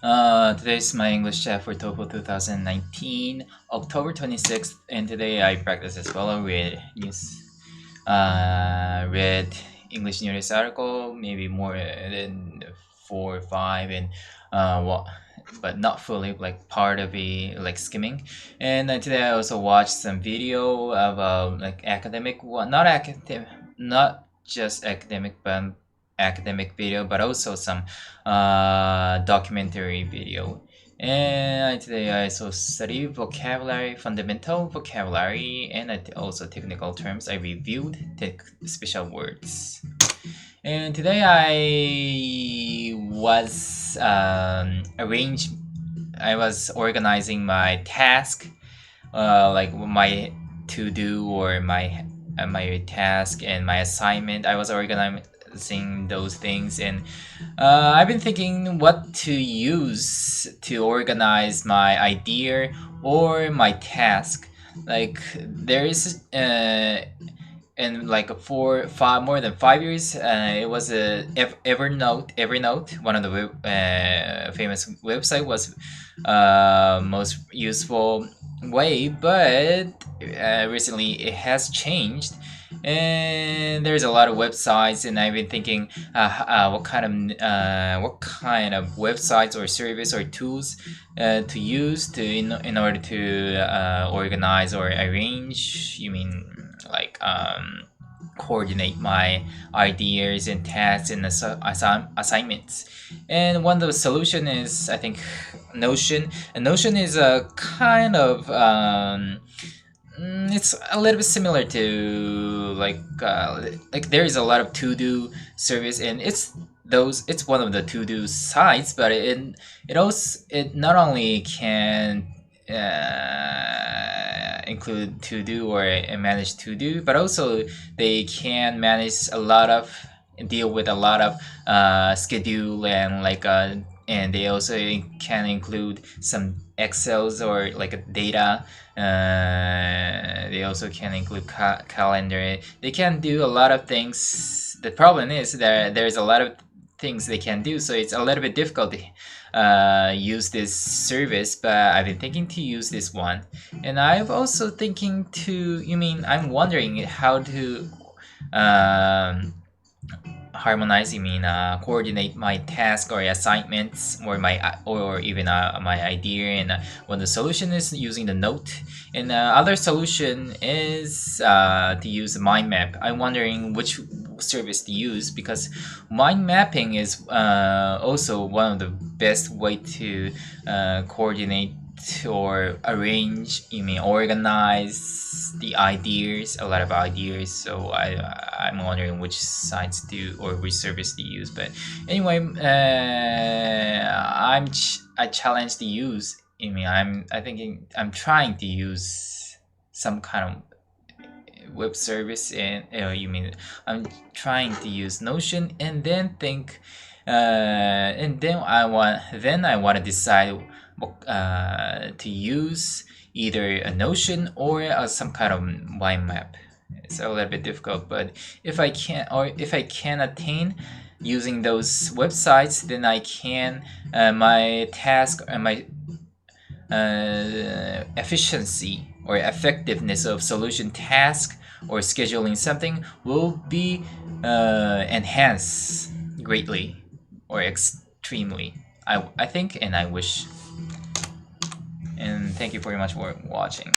Today's my English chat for TOEFL 2019, October 26th, and today I practice as well. Read English news article, maybe more than 4 or 5, and but not fully, like part of it, like skimming. And today I also watched some video of like academic, not just academic, but academic video, but also some documentary video. And today I also study vocabulary, fundamental vocabulary, and also technical terms. I reviewed special words. And today I was organizing my task, like my to do or my task and my assignment. I was organizing those things, and I've been thinking what to use to organize my idea or my task. Like there is in like more than 5 years, it was Evernote, one of the famous website, was most useful way, but recently it has changed, and there's a lot of websites, and I've been thinking what kind of websites or service or tools to use in order to organize or arrange. You mean like coordinate my ideas and tasks and assignments. And one of the solution is, I think, Notion. And Notion is a kind of it's a little bit similar to like there is a lot of to-do service, and it's one of the to-do sites, but it not only can include to do or manage to do, but also they can deal with a lot of schedule and and they also can include some Excels or like data. They also can include calendar. They can do a lot of things. The problem is that there's a lot of things they can do, so it's a little bit difficult to use this service, but I've been thinking to use this one. And I'm also thinking I'm wondering how to harmonize, coordinate my task or assignments or even my idea. And one the solution is using the note, and the other solution is to use mind map. I'm wondering which service to use, because mind mapping is also one of the best way to coordinate or arrange, organize the ideas, a lot of ideas. So I'm wondering which sites or which service to use. But anyway, I challenge to use. I'm trying to use some kind of web service, and I'm trying to use Notion, and then think, and then I want to decide to use either a Notion or some kind of mind map. It's a little bit difficult, but if I can attain using those websites, then I can my task and my efficiency or effectiveness of solution task or scheduling something will be enhanced greatly or extremely, I think, and I wish. And thank you very much for watching.